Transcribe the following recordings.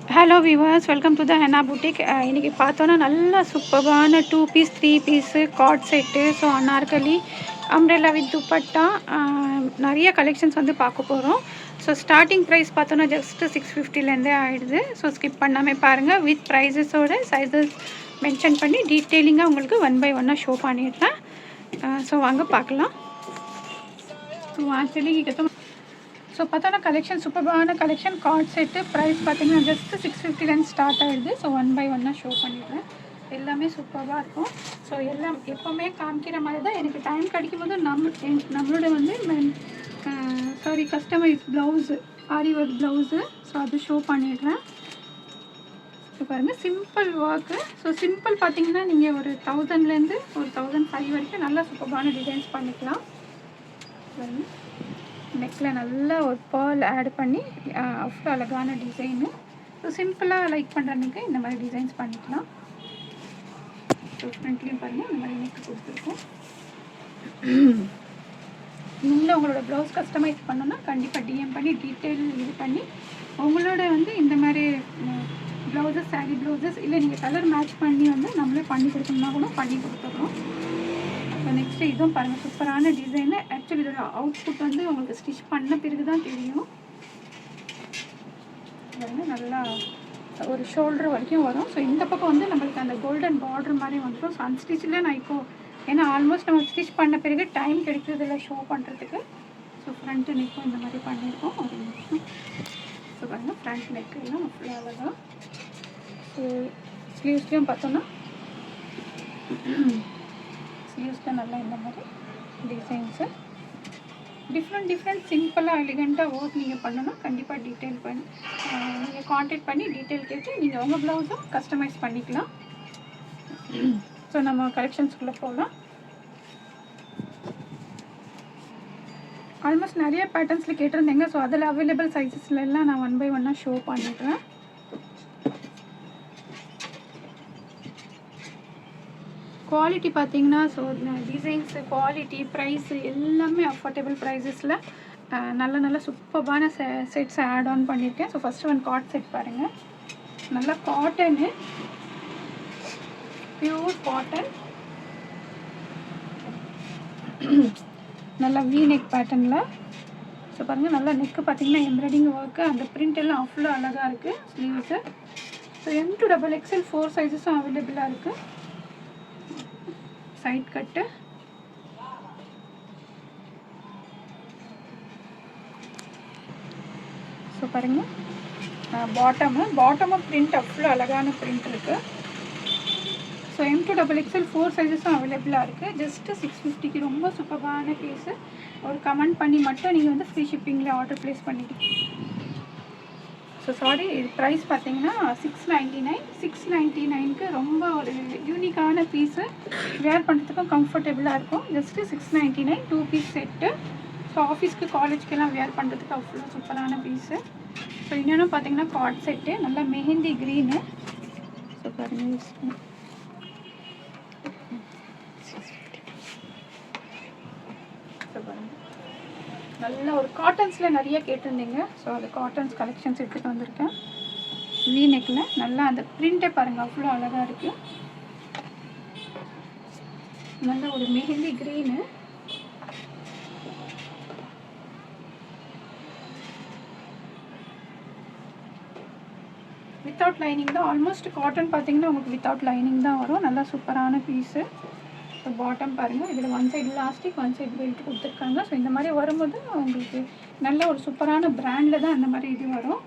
Hello viewers, welcome to the Hena boutique. இன்றைக்கி பார்த்தோன்னா நல்ல சூப்பரான 2 piece 3 piece cord set, so Anarkali umbrella with dupatta நிறைய கலெக்ஷன்ஸ் வந்து பார்க்க போகிறோம். ஸோ ஸ்டார்டிங் ப்ரைஸ் பார்த்தோன்னா ஜஸ்ட்டு 650லேருந்தே ஆகிடுது. ஸோ ஸ்கிப் பண்ணாமல் பாருங்கள். வித் ப்ரைஸஸோட சைஸஸ் மென்ஷன் பண்ணி டீட்டெயிலிங்காக உங்களுக்கு 1 by 1 ஷோ பண்ணிடுறேன். ஸோ வாங்க பார்க்கலாம். ஸோ ஆக்சுவலி ஸோ பார்த்தோன்னா கலெக்ஷன் சூப்பரான கலெக்ஷன் கார்ட் செட்டு ப்ரைஸ் பார்த்தீங்கன்னா ஜஸ்ட்டு 650லேருந்து ஸ்டார்ட் ஆகிடுது. ஸோ 1 by 1 ஷோ பண்ணிடுறேன். எல்லாமே சூப்பராக இருக்கும். ஸோ எல்லாம் எப்போவுமே காமிக்கிற மாதிரி தான் எனக்கு டைம் கிடைக்கும் போது நம்மளோட வந்து கஸ்டமைஸ் ப்ளவுஸு ஆரி ஒர்க் ப்ளவுஸு ஸோ அது ஷோ பண்ணிடுறேன். ஸோ பாருங்கள், சிம்பிள் ஒர்க்கு. ஸோ சிம்பிள் பார்த்தீங்கன்னா நீங்கள் ஒரு 1000லேருந்து ஒரு 1005 வரைக்கும் நல்லா சூப்பரான டிசைன்ஸ் பண்ணிக்கலாம். நெக்கில் நல்லா ஒரு பேர்ல் ஆட் பண்ணி அவ்வளோ அழகான டிசைனு. ஸோ சிம்பிளாக லைக் பண்ணுறதுக்கு இந்த மாதிரி டிசைன்ஸ் பண்ணிக்கலாம். ஸோ ஃப்ரண்ட்லேயும் பாருங்கள் இந்த மாதிரி நெக் கொடுத்துருக்கோம். நீங்களும் உங்களோட ப்ளவுஸ் கஸ்டமைஸ் பண்ணோன்னா கண்டிப்பாக டிஎம் பண்ணி டீட்டெயில் இது பண்ணி உங்களோட வந்து இந்த மாதிரி ப்ளவுஸஸ் சாரீ ப்ளவுஸஸ் இல்லை நீங்கள் கலர் மேட்ச் பண்ணி வந்து நம்மளே பண்ணி கொடுக்கணும்னா கூட பண்ணி கொடுத்துட்றோம். ஸோ நெக்ஸ்ட்டு இதுவும் பாருங்கள், சூப்பரான டிசைனு. ஆக்சுவலி இதோட அவுட்புட் வந்து உங்களுக்கு ஸ்டிச் பண்ண பிறகு தான் தெரியும். பாருங்கள், நல்லா ஒரு ஷோல்டர் வரைக்கும் வரும். ஸோ இந்த பக்கம் வந்து நம்மளுக்கு அந்த கோல்டன் பார்டர் மாதிரி வந்துடும். ஸோ அன்ஸ்டிச்சில் நான் ஏன்னா ஆல்மோஸ்ட் நம்ம ஸ்டிச் பண்ண பிறகு டைம் கிடைக்கிறதில்ல ஷோ பண்ணுறதுக்கு. ஸோ ஃப்ரண்ட்டு நெக்கும் இந்த மாதிரி பண்ணியிருக்கோம். ஒரு நிமிஷம். ஸோ பாருங்கள், ஃப்ரண்ட் நெக்கு எல்லாம் ஃபுல்லாக அழகாக. ஸோ ஸ்லீவ்ஸ்லேயும் பார்த்தோன்னா ஸ்லீவ்ஸில் நல்லா இந்த மாதிரி டிசைன்ஸு டிஃப்ரெண்ட் சிம்பிளாக எலிகண்ட்டாக ஒர்க் நீங்கள் பண்ணணும். கண்டிப்பாக டீட்டெயில் பண்ணி நீங்கள் கான்டாக்ட் பண்ணி டீட்டெயில் கேட்டு நீங்கள் உங்கள் ப்ளவுஸும் கஸ்டமைஸ் பண்ணிக்கலாம். ஸோ நம்ம கலெக்ஷன்ஸ்குள்ளே போகலாம். ஆல்மோஸ்ட் நிறைய பேட்டர்ன்ஸில் கேட்டிருந்தேங்க. ஸோ அதில் அவைலபிள் சைஸஸ்ல எல்லாம் நான் 1 by 1 ஷோ பண்ணிடுறேன். குவாலிட்டி பார்த்தீங்கன்னா ஸோ டிசைன்ஸு குவாலிட்டி ப்ரைஸு எல்லாமே அஃபோர்டபுள் ப்ரைஸஸில் நல்ல சூப்பரான செட்ஸ் ஆட் ஆன் பண்ணியிருக்கேன். So first one cord set பாருங்கள். நல்லா காட்டனு, பியூர் காட்டன், நல்லா வி நெக் பேட்டர்னில். ஸோ பாருங்கள், நல்லா நெக்கு பார்த்தீங்கன்னா எம்ப்ராய்டிங் ஒர்க்கு, அந்த பிரிண்ட் எல்லாம் அவ்வளோ அழகாக இருக்குது. Sleeves so M to XXL 4 சைஸஸும் அவைலபிளாக இருக்குது. சைட் கட்டு, ஸோ பாருங்கள் பாட்டமும் பிரிண்ட் அவ்வளோ அழகான பிரிண்ட் இருக்குது. ஸோ M to XXL 4 சைஸஸும் அவைலபிளாக இருக்குது. ஜஸ்ட்டு 650க்கு ரொம்ப சூப்பரான பீஸு. ஒரு கமெண்ட் பண்ணி மட்டும் நீங்கள் வந்து ஃப்ரீ ஷிப்பிங்கில் ஆர்டர் ப்ளேஸ் பண்ணிக்கலாம். ஸோ சாரி, இது ப்ரைஸ் பார்த்தீங்கன்னா 699க்கு ரொம்ப ஒரு யூனிக்கான பீஸு. வேர் பண்ணுறதுக்கும் கம்ஃபர்டபுளாக இருக்கும். Just 699 2 piece set. ஸோ ஆஃபீஸ்க்கு காலேஜ்க்கெல்லாம் வேர் பண்ணுறதுக்கு அவ்வளோ சூப்பரான பீஸு. ஸோ இன்னொன்று பார்த்தீங்கன்னா கார்ட் செட்டு, நல்லா மெஹந்தி க்ரீனு. ஸோ பாருங்கள், நல்ல ஒரு காட்டன்ஸில் நிறைய கேட்டிருந்தீங்க. ஸோ அது காட்டன்ஸ் கலெக்ஷன்ஸ் எடுத்துகிட்டு வந்திருக்கேன். வி நெக்கில் நல்லா அந்த பிரிண்ட்டை பாருங்கள், அவ்வளோ அழகாக இருக்குது. நல்ல ஒரு மெஹந்தி க்ரீனு, வித்தவுட் லைனிங் தான். ஆல்மோஸ்ட் காட்டன் பார்த்தீங்கன்னா உங்களுக்கு வித்தவுட் லைனிங் தான் வரும். நல்லா சூப்பரான பீஸு. ஸோ பாட்டம் பாருங்கள், இதில் one side elastic one side belt கொடுத்துருக்காங்க. ஸோ இந்த மாதிரி வரும்போது உங்களுக்கு நல்ல ஒரு சூப்பரான பிராண்டில் தான் அந்த மாதிரி இது வரும்.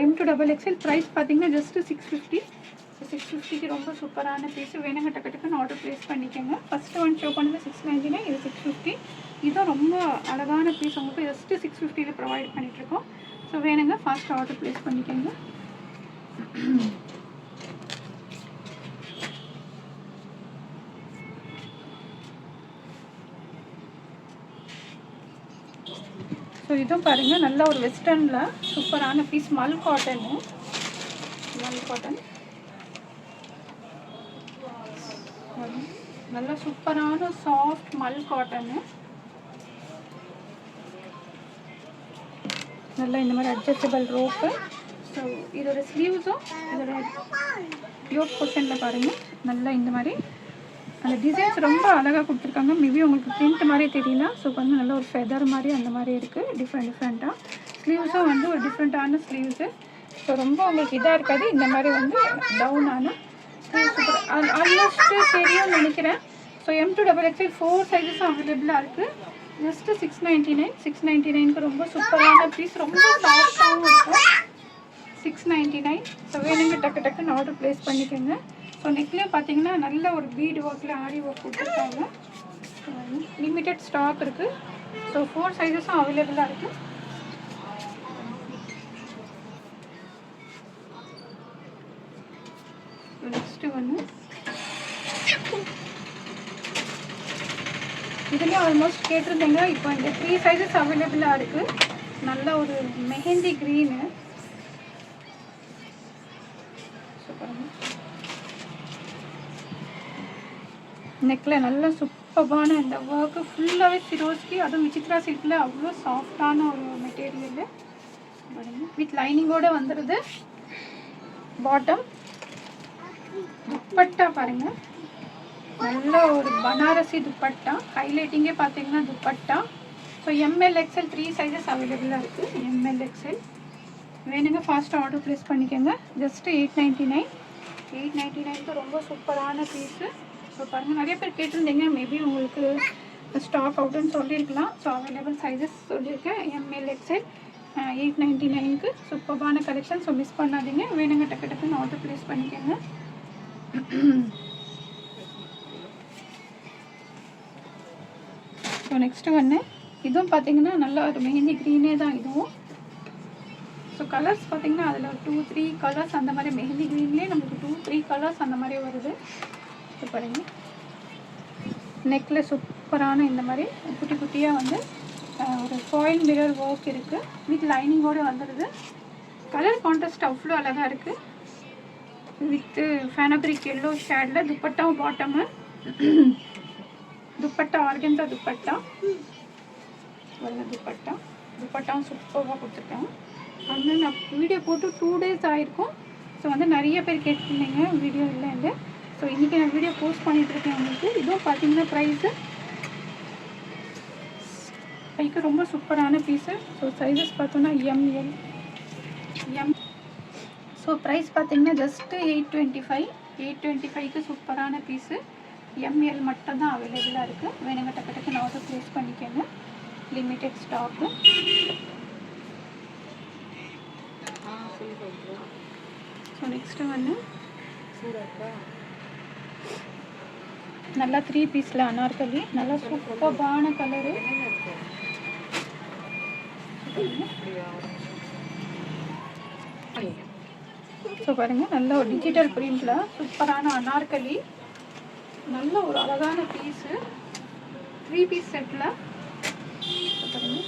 M to XXL ப்ரைஸ் பார்த்தீங்கன்னா ஜஸ்ட்டு 650. ஸோ 650க்கு ரொம்ப சூப்பரான பீஸு. வேணுங்க டக்குன்னு ஆர்டர் ப்ளேஸ் பண்ணிக்கோங்க. ஃபஸ்ட்டு ஒன் ஷோ பண்ணது 699, இது 650. இதுவும் ரொம்ப அழகான பீஸ். உங்களுக்கு ஜஸ்ட்டு 650ல் ப்ரொவைட் பண்ணிகிட்ருக்கோம். ஸோ வேணுங்க ஃபாஸ்ட் ஆர்டர் ப்ளேஸ் பண்ணிக்கோங்க. ஸோ இதுவும் பாருங்கள், நல்ல ஒரு வெஸ்டர்னில் சூப்பரான பீஸ். மல் காட்டன் நல்ல சூப்பரான சாஃப்ட் மல் காட்டனு. நல்லா இந்த மாதிரி அட்ஜஸ்டபிள் ரோப்பு. ஸோ ஸோ இதோட ஸ்லீவ்ஸும் இதோட யோக் போர்ஷனில் பாருங்கள் நல்லா இந்த மாதிரி அந்த டிசைன்ஸ் ரொம்ப அழகாக கொடுத்துருக்காங்க. மேபி உங்களுக்கு பிரிண்ட் மாதிரி தெரியல. ஸோ வந்து நல்ல ஒரு ஃபெதர் மாதிரி அந்த மாதிரி இருக்குது. டிஃப்ரெண்ட்டாக ஸ்லீவ்ஸும் வந்து ஒரு டிஃப்ரெண்ட்டான ஸ்லீவ்ஸு. ஸோ ரொம்ப உங்களுக்கு இதாக இருக்காது. இந்த மாதிரி வந்து டவுனான ஸ்லீவ்ஸ் ஆல்மோஸ்ட்டு தெரியும்னு நினைக்கிறேன். ஸோ M2XXL 4 சைஸஸும் அவைலபிளாக இருக்குது. ஜஸ்ட்டு 699. 699க்கு ரொம்ப சூப்பரான பீஸ், ரொம்ப சாஃப்டாகவும் இருக்கும். 699. ஸோ வேணுங்க டக்குன்னு ஆர்டர் ப்ளேஸ் பண்ணிக்கோங்க. ஸோ நெக்லேயும் பார்த்தீங்கன்னா நல்ல ஒரு பீடு ஒர்க்கில் ஆரி ஒர்க் கொடுத்துருக்காங்க. லிமிட்டட் ஸ்டாக் இருக்குது. ஸோ 4 சைஸஸும் அவைலபிளாக இருக்குது. நெக்ஸ்ட்டு வந்து இதுலேயும் ஆல்மோஸ்ட் கேட்டிருந்தேங்க. இப்போ இந்த 3 சைஸஸ் அவைலபிளாக இருக்குது. நல்ல ஒரு மெஹந்தி க்ரீனு. நெக்கில் நல்ல சூப்பரான இந்த ஒர்க்கு ஃபுல்லாகவே சிரோஸ்கி, அதுவும் விசித்ரா சில்கில் அவ்வளோ சாஃப்டான ஒரு மெட்டீரியலு வித் லைனிங்கோடு வந்துடுது. பாட்டம் துப்பட்டா பாருங்கள், நல்ல ஒரு பனாரசி துப்பட்டா. ஹைலைட்டிங்கே பார்த்தீங்கன்னா துப்பட்டா. ஸோ MLXL 3 சைஸஸ் அவைலபிளாக இருக்குது. MLXL வேணுங்க ஃபாஸ்ட்டாக ஆர்டர் ப்ளேஸ் பண்ணிக்கோங்க. ஜஸ்ட்டு 899. 899க்கு ரொம்ப சூப்பரான பீஸு. ஸோ பாருங்கள், நிறைய பேர் கேட்டிருந்தீங்க. மேபி உங்களுக்கு ஸ்டாக் அவுட்டுன்னு சொல்லியிருக்கலாம். ஸோ அவைலபிள் சைஸஸ் சொல்லியிருக்கேன். MLXL 899க்கு சூப்பரான கலெக்ஷன். ஸோ மிஸ் பண்ணாதீங்க. வேணுங்க டக்குன்னு ஆர்டர் ப்ளேஸ் பண்ணிக்கோங்க. ஸோ நெக்ஸ்ட்டு ஒன்று, இதுவும் பார்த்தீங்கன்னா நல்லா ஒரு மெஹந்தி க்ரீனே தான் இதுவும். ஸோ கலர்ஸ் பார்த்தீங்கன்னா அதில் 2-3 கலர்ஸ் அந்த மாதிரி மெஹந்தி க்ரீன்லேயே நமக்கு 2-3 கலர்ஸ் அந்த மாதிரி வருது. ஸோ பாருங்கள், நெக்கில் சூப்பரான இந்த மாதிரி குட்டியாக வந்து ஒரு ஃபாயில் மிரர் ஒர்க் இருக்குது. வித் லைனிங்கோடு வந்துடுது. கலர் கான்ட்ராஸ்ட் அவ்வளோ அழகாக இருக்குது. வித்து ஃபேனப்ரிக் எல்லோ ஷேடில் துப்பட்டாவும் பாட்டமு. துப்பட்டா ஆர்கன்ஸா துப்பட்டா வரல. துப்பட்டாவும் சூப்பராக கொடுத்துருக்கேன். வந்து நான் வீடியோ போட்டு 2 days ஆகிருக்கும். ஸோ வந்து நிறைய பேர் கேட்டிருந்தீங்க வீடியோ இல்லைன்னு. ஸோ இன்றைக்கி நான் வீடியோ போஸ்ட் பண்ணிகிட்ருக்கேன் உங்களுக்கு. இதுவும் பார்த்தீங்கன்னா ப்ரைஸு கைக்கு ரொம்ப சூப்பரான பீஸு. ஸோ சைஸஸ் பார்த்தோன்னா ML. ஸோ ப்ரைஸ் பார்த்தீங்கன்னா ஜஸ்ட்டு 825. 825க்கு சூப்பரான பீஸு. ML மட்டும்தான் அவைலபிளாக இருக்குது. வேணுங்க டக்குன்னு ஆர்டர் ப்ளேஸ் பண்ணிக்கோங்க. Limited stock. ஸோ நெக்ஸ்ட்டு வந்து நல்லா 3 பீஸில் அனார்கலி. நல்லா சூப்பரான கலரு. ஸோ பாருங்கள், நல்ல ஒரு டிஜிட்டல் பிரிண்டில் சூப்பரான அனார்கலி. நல்ல ஒரு அழகான பீஸு. 3 பீஸ் செட்டில் பாருங்கள்,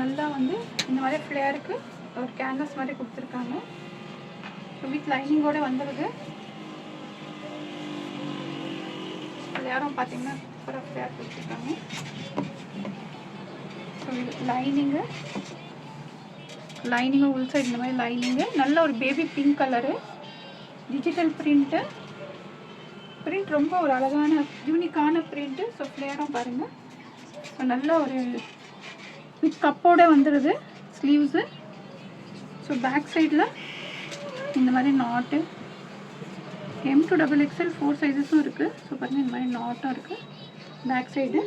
நல்லா வந்து இந்த மாதிரி ஃப்ளேருக்கு ஒரு கேன்வஸ் மாதிரி கொடுத்துருக்காங்க. வித் லைனிங்கோடு வந்துடுது. ஃப்ளேரும் பார்த்தீங்கன்னா சூப்பராக ஃப்ளேர் கொடுத்துருக்காங்க. ஸோ இது லைனிங்கு உள் சைடு இந்த மாதிரி லைனிங்கு. நல்ல ஒரு baby pink colour. Digital print. Print ரொம்ப ஒரு அழகான யூனிக்கான பிரிண்ட்டு. ஸோ ஃப்ளேரும் பாருங்கள். ஸோ நல்ல ஒரு வித் கப்போட வந்துடுது ஸ்லீவ்ஸு. ஸோ பேக் சைடில் இந்த மாதிரி நாட்டு. M2XXL 4 சைஸஸும் இருக்குது. ஸோ பாருங்கள், இந்த மாதிரி நாட்டும் இருக்குது பேக் சைடு.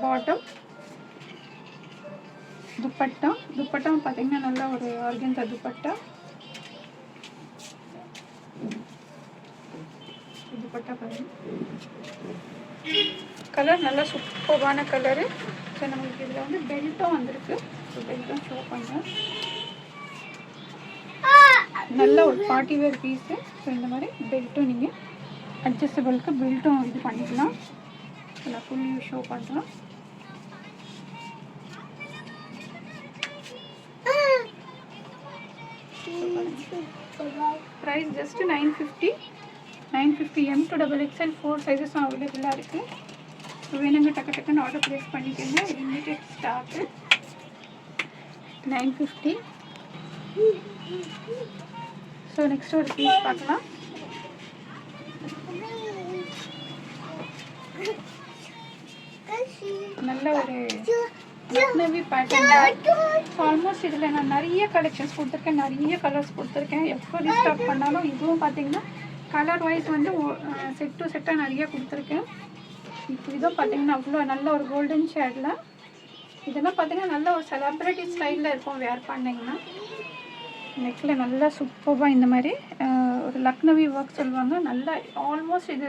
பாட்டம் துப்பட்டாவும் பார்த்தீங்கன்னா நல்லா ஒரு ஆர்கன்ஸா துப்பட்டா. துப்பட்டா பாருங்க, கலர் நல்லா சூப்பரான கலரு. ஸோ நம்மளுக்கு இதில் வந்து பெல்ட்டும் வந்திருக்கு. ஸோ பெல்ட்டும் ஷோ பண்ணுறேன். நல்ல ஒரு பார்ட்டி வேர் பீஸு. ஸோ இந்த மாதிரி பெல்ட்டும் நீங்கள் அட்ஜஸ்டபிளுக்கு பெல்ட்டும் இது பண்ணிக்கலாம். நான் ஃபுல்லி ஷோ பண்ணுறேன். Price just 950. 950. M2XXL 4 சைஸஸும் அவைலபிளாக இருக்குது. வேணுங்க டக்கு டக்குன்னு ஆர்டர் ப்ளேஸ் பண்ணிக்கோங்க. Limited stock 950. ஸோ நெக்ஸ்ட் ஒரு பீஸ் பார்க்கலாம். நல்ல ஒரு லக்னவி பேட்டர்ன். ஆல்மோஸ்ட் இதில் நான் நிறைய கலெக்ஷன்ஸ் கொடுத்துருக்கேன், நிறைய கலர்ஸ் கொடுத்துருக்கேன். எப்போ ரீஸ்டாக் பண்ணாலும் இதுவும் பார்த்தீங்கன்னா கலர் வைஸ் வந்து செட் டு செட்டாக நிறைய கொடுத்துருக்கேன். இப்போ இதுவும் பார்த்தீங்கன்னா அவ்வளோ நல்ல ஒரு கோல்டன் ஷேடில். இதெல்லாம் பார்த்தீங்கன்னா நல்ல ஒரு செலிப்ரிட்டி ஸ்டைலில் இருக்கும் வேர் பண்ணிங்கன்னா. நெக்கில் நல்லா சூப்பராக இந்த மாதிரி ஒரு லக்னவி ஒர்க் சொல்லுவாங்க. நல்லா ஆல்மோஸ்ட் இது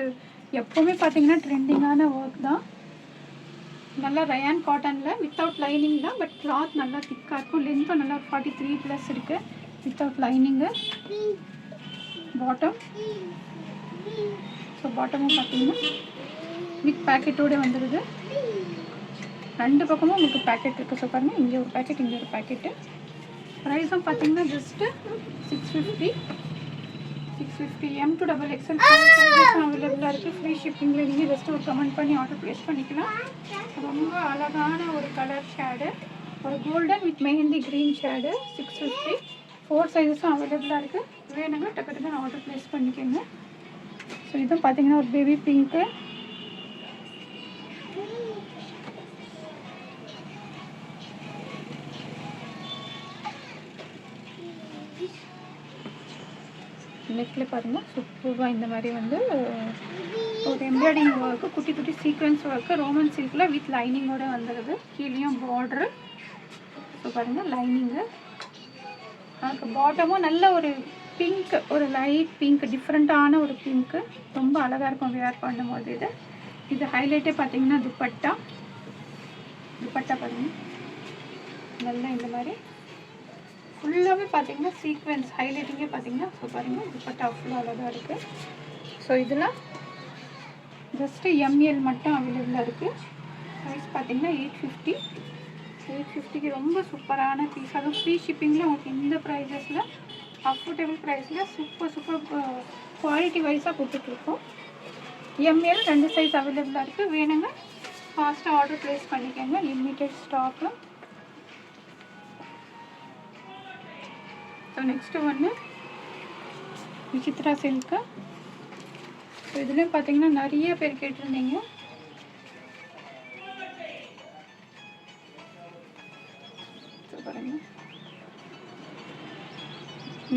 எப்போவுமே பார்த்தீங்கன்னா ட்ரெண்டிங்கான ஒர்க் தான். நல்லா ரயான் காட்டனில் வித்தவுட் லைனிங் தான், பட் கிளாத் நல்லா திக்காக இருக்கும். லென்த்தும் நல்லா 43+ இருக்குது வித்தவுட் லைனிங்கு. பாட்டம், ஸோ பாட்டமும் பார்த்தீங்கன்னா வித் பேக்கெட்டோடு வந்துடுது. ரெண்டு பக்கமும் உங்களுக்கு பேக்கெட் இருக்குது. ஸோ பாருங்கள், இங்கே ஒரு பேக்கெட், இங்கே ஒரு பேக்கெட்டு. ப்ரைஸும் பார்த்தீங்கன்னா ஜஸ்ட்டு 650. M to XXL அவைலபிளாக இருக்குது. ஃப்ரீ ஷிப்பிங்கில் நீங்கள் ஜஸ்ட்டு ஒரு கமெண்ட் பண்ணி ஆர்டர் ப்ளேஸ் பண்ணிக்கலாம். ரொம்ப அழகான ஒரு கலர் ஷேடு, ஒரு golden with mehndi green shade. 650. 4 சைஸஸும் அவைலபிளாக இருக்குது. வேணுங்க டக்கு டக்குன்னு ஆர்டர் ப்ளேஸ் பண்ணிக்கோங்க. ஸோ இதுவும் பார்த்தீங்கன்னா ஒரு பேபி பிங்க்கு. நெக்கில் பாருங்கள் சூப்பராக இந்த மாதிரி வந்து ஒரு எம்ப்ராய்டிங் ஒர்க்கு, குட்டி குட்டி சீக்வன்ஸ் ஒர்க்கு, ரோமன் சில்கில் வித் லைனிங்கோடு வந்துடுது. கீழேயும் பார்ட்ரு. ஸோ பாருங்கள் லைனிங்கு. அதுக்கு பாட்டமும் நல்ல ஒரு பிங்க், ஒரு லைட் பிங்க், டிஃப்ரெண்ட்டான ஒரு பிங்க்கு. ரொம்ப அழகாக இருக்கும் வேர் பண்ணும்போது. இது ஹைலைட்டே பார்த்தீங்கன்னா துப்பட்டா. துப்பட்டா பாருங்கள் நல்லா இந்த மாதிரி ஃபுல்லாகவே பார்த்தீங்கன்னா சீக்வென்ஸ் ஹைலைட்டிங்கே பார்த்தீங்கன்னா. ஸோ பாருங்கள் துப்பட்டா அவ்வளோ அழகாக இருக்குது. ஸோ இதில் ஜஸ்ட்டு ML மட்டும் அவைலபிளாக இருக்குது. ப்ரைஸ் பார்த்தீங்கன்னா 850. 850க்கு ரொம்ப சூப்பரான பீஸ். அதுவும் ஃப்ரீ ஷிப்பிங்கில் உங்களுக்கு இந்த ப்ரைஸஸில் அஃபோர்டபுள் ப்ரைஸில் சூப்பர் குவாலிட்டி வைஸாக கொடுத்துட்ருக்கோம். ML 2 சைஸ் அவைலபிளாக இருக்குது. வேணுங்க ஃபாஸ்ட்டாக ஆர்டர் ப்ளேஸ் பண்ணிக்கோங்க. Limited stock. ஸோ நெக்ஸ்ட்டு ஒன்று விசித்ரா சில்க்கு. ஸோ இதுலேயும் பார்த்தீங்கன்னா நிறைய பேர் கேட்டிருந்தீங்க. ஸோ பாருங்கள்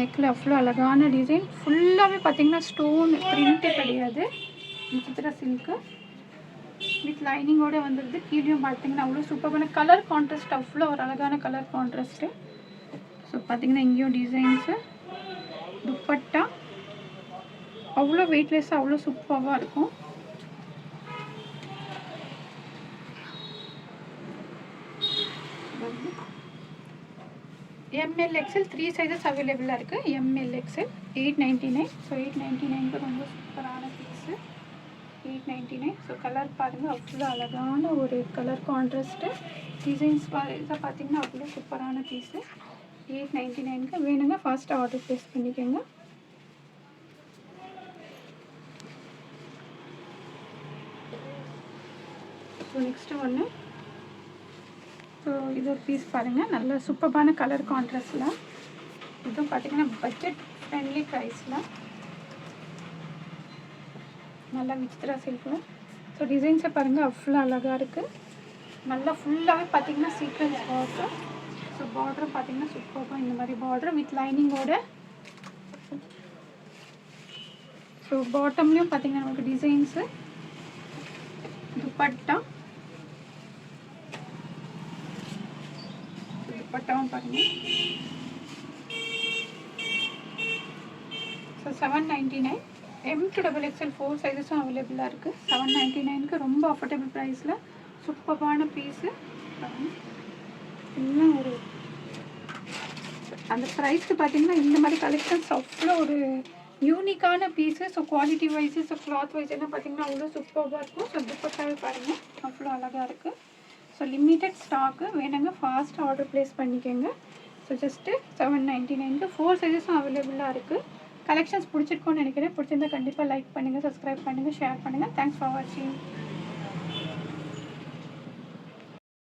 நெக்கில் அவ்வளோ அழகான டிசைன். ஃபுல்லாகவே பார்த்தீங்கன்னா ஸ்டோன் பிரிண்ட்டே கிடையாது. விசித்ரா சில்க்கு வித் லைனிங்கோடு வந்துடுது. கீழேயும் பார்த்தீங்கன்னா அவ்வளோ சூப்பரான கலர் கான்ட்ராஸ்ட், அவ்வளோ ஒரு அழகான கலர் கான்ட்ராஸ்ட்டு. ஸோ பார்த்தீங்கன்னா இங்கேயும் டிசைன்ஸு. துப்பட்டா அவ்வளோ வெயிட்லெஸ்ஸாக அவ்வளோ சூப்பராக இருக்கும். ML XL 3 சைஸஸ் அவைலபிளாக இருக்குது. ML XL 899. ஸோ 899க்கு ரொம்ப சூப்பரான பீஸு. 899. ஸோ கலர் பாருங்கள் அவ்வளோ அழகான ஒரு கலர் கான்ட்ராஸ்ட்டு. டிசைன்ஸ் இதை பார்த்தீங்கன்னா அவ்வளோ சூப்பரான பீஸு. 899க்கு வேணுங்க ஃபாஸ்ட்டாக ஆர்டர் ப்ளேஸ் பண்ணிக்கோங்க. ஸோ நெக்ஸ்ட்டு ஒன்று. ஸோ இது ஒரு பீஸ் பாருங்கள் நல்ல சூப்பரான கலர் கான்ட்ராஸ்டில். இதுவும் பார்த்தீங்கன்னா பட்ஜெட் ஃப்ரெண்ட்லி ப்ரைஸில் நல்லா விசித்ரா சில்கில். ஸோ டிசைன்ஸை பாருங்கள் அவ்வளோ அழகாக இருக்குது. நல்லா ஃபுல்லாகவே பார்த்தீங்கன்னா சீக்வென்ஸ் ஒர்க்கு. ஸோ பார்டரும் பார்த்தீங்கன்னா சூப்பராக இந்த மாதிரி பார்டர் வித் லைனிங்கோட. ஸோ பாட்டம்லேயும் பார்த்தீங்கன்னா நமக்கு டிசைன்ஸு. துப்பட்டா துப்பட்டாவும் பாருங்கள். ஸோ 799. M to XXL 4 சைஸஸும் அவைலபிளாக இருக்குது. 799க்கு ரொம்ப அஃபோர்டபுள் ப்ரைஸில் சூப்பரான பீஸு. இன்னும் ஒரு அந்த ப்ரைஸ்க்கு பார்த்தீங்கன்னா இந்த மாதிரி கலெக்ஷன்ஸ் அவ்வளோ ஒரு யூனிக்கான piece. So quality wise, so cloth wise எல்லாம் பார்த்தீங்கன்னா அவ்வளோ சூப்பராக இருக்கும். ஸோ துப்பட்டாவே பாருங்கள் அவ்வளோ அழகாக இருக்குது. So limited stock. வேணுங்க ஃபாஸ்ட்டாக ஆர்டர் ப்ளேஸ் பண்ணிக்கோங்க. ஸோ ஜஸ்ட்டு 799க்கு 4 சைஸஸும் அவைலபிளாக இருக்குது. கலெக்ஷன்ஸ் பிடிச்சிருக்கோன்னு நினைக்கிறேன். பிடிச்சிருந்தா கண்டிப்பாக லைக் பண்ணுங்கள், சப்ஸ்கிரைப் பண்ணுங்கள், ஷேர் பண்ணுங்கள். தேங்க்ஸ் ஃபார் வாட்சிங்.